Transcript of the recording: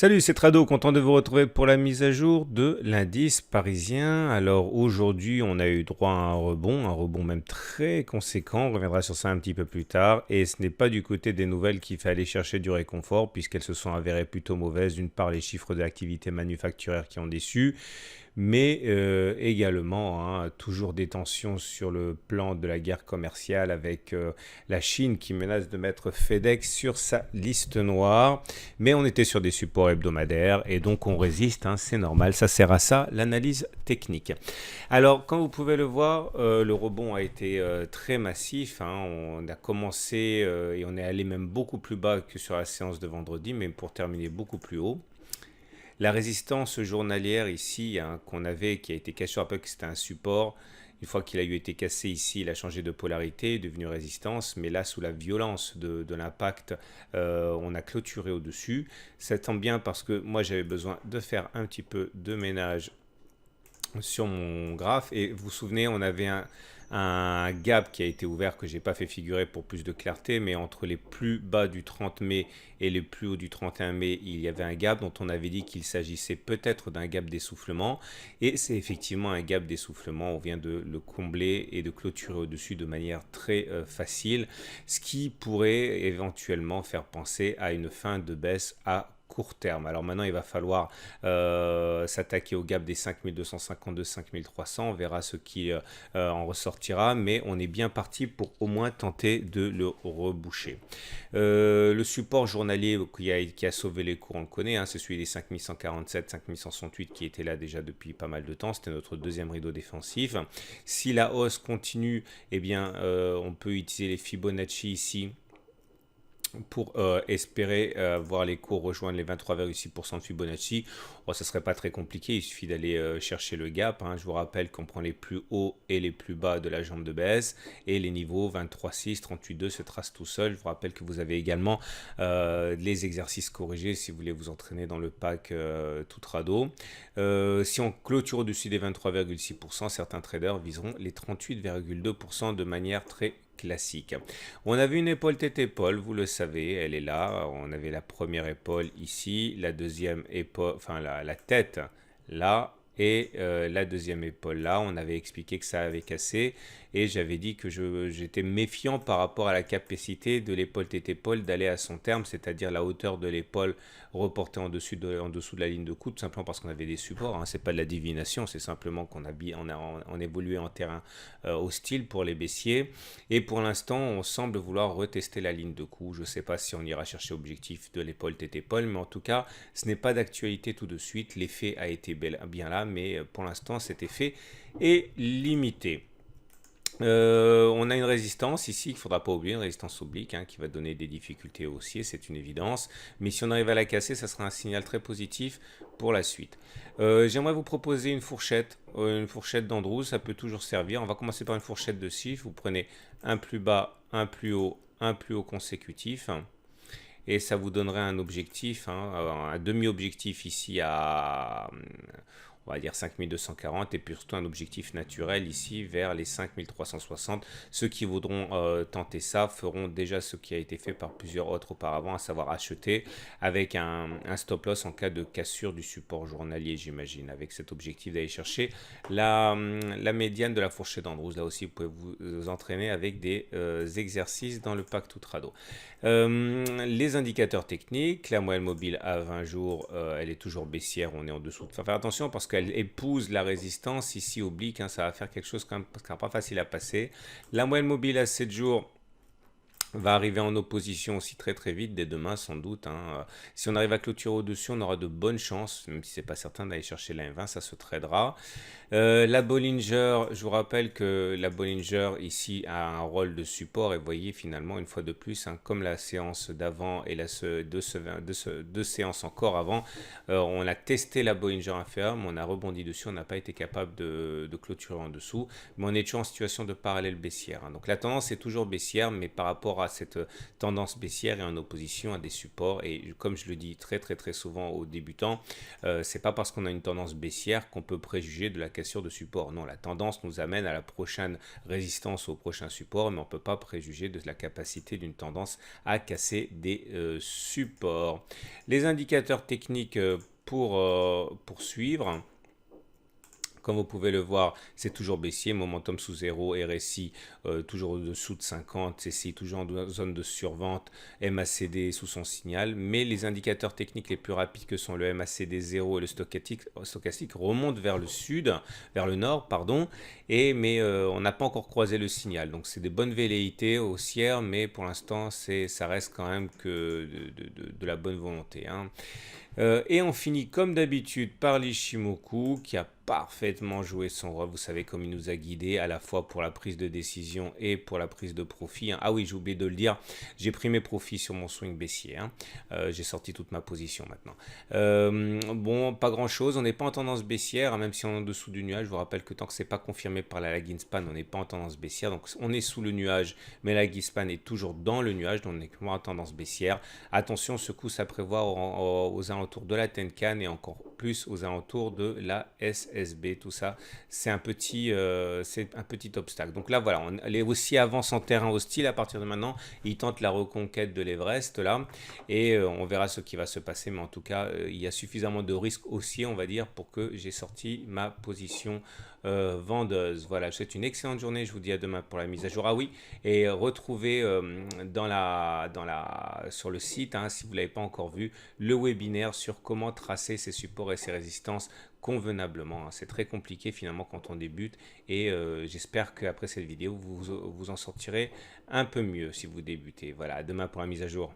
Salut, c'est Trado, content de vous retrouver pour la mise à jour de l'indice parisien. Alors aujourd'hui, on a eu droit à un rebond même très conséquent. On reviendra sur ça un petit peu plus tard. Et ce n'est pas du côté des nouvelles qu'il fallait chercher du réconfort, puisqu'elles se sont avérées plutôt mauvaises. D'une part, les chiffres de l'activité manufacturière qui ont déçu, mais également toujours des tensions sur le plan de la guerre commerciale avec la Chine qui menace de mettre FedEx sur sa liste noire. Mais on était sur des supports hebdomadaires et donc on résiste, c'est normal, ça sert à ça, l'analyse technique. Alors, comme vous pouvez le voir, le rebond a été très massif. On a commencé et on est allé même beaucoup plus bas que sur la séance de vendredi, mais pour terminer beaucoup plus haut. La résistance journalière ici qu'on avait, qui a été cassée, je rappelle que c'était un support. Une fois qu'il a eu été cassé ici, il a changé de polarité, est devenu résistance. Mais là, sous la violence de l'impact, on a clôturé au-dessus. Ça tombe bien parce que moi, j'avais besoin de faire un petit peu de ménage sur mon graphe. Et vous vous souvenez, on avait un gap qui a été ouvert que j'ai pas fait figurer pour plus de clarté, mais entre les plus bas du 30 mai et les plus hauts du 31 mai, il y avait un gap dont on avait dit qu'il s'agissait peut-être d'un gap d'essoufflement, et c'est effectivement un gap d'essoufflement. On vient de le combler et de clôturer au-dessus de manière très facile, ce qui pourrait éventuellement faire penser à une fin de baisse à court terme. Alors maintenant, il va falloir s'attaquer au gap des 5252-5300. On verra ce qui en ressortira, mais on est bien parti pour au moins tenter de le reboucher. Le support journalier qui a sauvé les cours, on le connaît, c'est celui des 5147, 5168 qui était là déjà depuis pas mal de temps. C'était notre deuxième rideau défensif. Si la hausse continue, eh bien, on peut utiliser les Fibonacci ici pour espérer voir les cours rejoindre les 23,6% de Fibonacci. Ça ne serait pas très compliqué, il suffit d'aller chercher le gap. Je vous rappelle qu'on prend les plus hauts et les plus bas de la jambe de baisse et les niveaux 23,6, 38,2 se tracent tout seul. Je vous rappelle que vous avez également les exercices corrigés si vous voulez vous entraîner dans le pack tout trado. Si on clôture au-dessus des 23,6%, certains traders viseront les 38,2% de manière très classique. On avait une épaule tête-épaule, vous le savez, elle est là. On avait la première épaule ici, la deuxième épaule, enfin la tête là, et la deuxième épaule là. On avait expliqué que ça avait cassé et j'avais dit que j'étais méfiant par rapport à la capacité de l'épaule tête-épaule d'aller à son terme, c'est-à-dire la hauteur de l'épaule reportée en dessous de la ligne de coude, tout simplement parce qu'on avait des supports. C'est pas de la divination, c'est simplement qu'on on évolué en terrain hostile pour les baissiers. Et pour l'instant, on semble vouloir retester la ligne de coup. Je ne sais pas si on ira chercher objectif de l'épaule tête-épaule, mais en tout cas, ce n'est pas d'actualité tout de suite. L'effet a été bien là, mais pour l'instant, cet effet est limité. On a une résistance ici, il ne faudra pas oublier, une résistance oblique qui va donner des difficultés haussiers, c'est une évidence. Mais si on arrive à la casser, ça sera un signal très positif pour la suite. J'aimerais vous proposer une fourchette d'Andrews, ça peut toujours servir. On va commencer par une fourchette de chiffres. Vous prenez un plus bas, un plus haut consécutif. Et ça vous donnerait un objectif, un demi-objectif ici à, on va dire 5240 et puis surtout un objectif naturel ici vers les 5360. Ceux qui voudront tenter ça feront déjà ce qui a été fait par plusieurs autres auparavant, à savoir acheter avec un stop loss en cas de cassure du support journalier, j'imagine, avec cet objectif d'aller chercher la médiane de la fourchette d'Andrews. Là aussi, vous pouvez vous entraîner avec des exercices dans le pack tout trado. Les indicateurs techniques, la moyenne mobile à 20 jours, elle est toujours baissière, on est en dessous. Faut faire attention parce qu'elle épouse la résistance ici oblique, ça va faire quelque chose quand même, parce qu'elle n'est pas facile à passer. La moyenne mobile à 7 jours va arriver en opposition aussi très très vite dès demain sans doute. Si on arrive à clôturer au-dessus, on aura de bonnes chances, même si c'est pas certain d'aller chercher la M20, ça se tradera. La Bollinger, je vous rappelle que la Bollinger ici a un rôle de support et vous voyez finalement une fois de plus, comme la séance d'avant et deux séances encore avant, on a testé la Bollinger inférieure, mais on a rebondi dessus, on n'a pas été capable de clôturer en dessous, mais on est toujours en situation de parallèle baissière. Donc la tendance est toujours baissière, mais par rapport rapport à cette tendance baissière et en opposition à des supports. Et comme je le dis très souvent aux débutants, c'est pas parce qu'on a une tendance baissière qu'on peut préjuger de la cassure de support. Non, la tendance nous amène à la prochaine résistance, au prochain support, mais on peut pas préjuger de la capacité d'une tendance à casser des supports. Les indicateurs techniques pour suivre. Comme vous pouvez le voir, c'est toujours baissier, momentum sous 0, RSI toujours au-dessous de 50, CCI toujours en zone de survente, MACD sous son signal, mais les indicateurs techniques les plus rapides que sont le MACD 0 et le stochastique remontent vers le sud, vers le nord, pardon, mais on n'a pas encore croisé le signal. Donc c'est des bonnes velléités haussières, mais pour l'instant ça reste quand même que de la bonne volonté, hein. Et on finit comme d'habitude par l'Ishimoku qui a parfaitement joué son rôle. Vous savez comme il nous a guidés à la fois pour la prise de décision et pour la prise de profit, hein. Ah oui, j'ai oublié de le dire, j'ai pris mes profits sur mon swing baissier, hein. J'ai sorti toute ma position maintenant. Bon, pas grand chose, on n'est pas en tendance baissière, hein, même si on est en dessous du nuage. Je vous rappelle que tant que c'est pas confirmé par la lagging span, on n'est pas en tendance baissière. Donc on est sous le nuage, mais la lagging span est toujours dans le nuage, donc on est en tendance baissière. Attention, secousse à prévoir aux alentours de la Tenkan et encore plus aux alentours de la SSB. Tout ça, c'est un petit obstacle. Donc là, voilà, on est aussi avance en terrain hostile à partir de maintenant. Il tente la reconquête de l'Everest là et on verra ce qui va se passer. Mais en tout cas, il y a suffisamment de risques haussiers, on va dire, pour que j'ai sorti ma position vendeuse. Voilà, je vous souhaite une excellente journée. Je vous dis à demain pour la mise à jour. Ah oui, et retrouvez sur le site, hein, si vous ne l'avez pas encore vu, le webinaire sur comment tracer ses supports et ses résistances convenablement, hein. C'est très compliqué finalement quand on débute et j'espère qu'après cette vidéo, vous en sortirez un peu mieux si vous débutez. Voilà, à demain pour la mise à jour.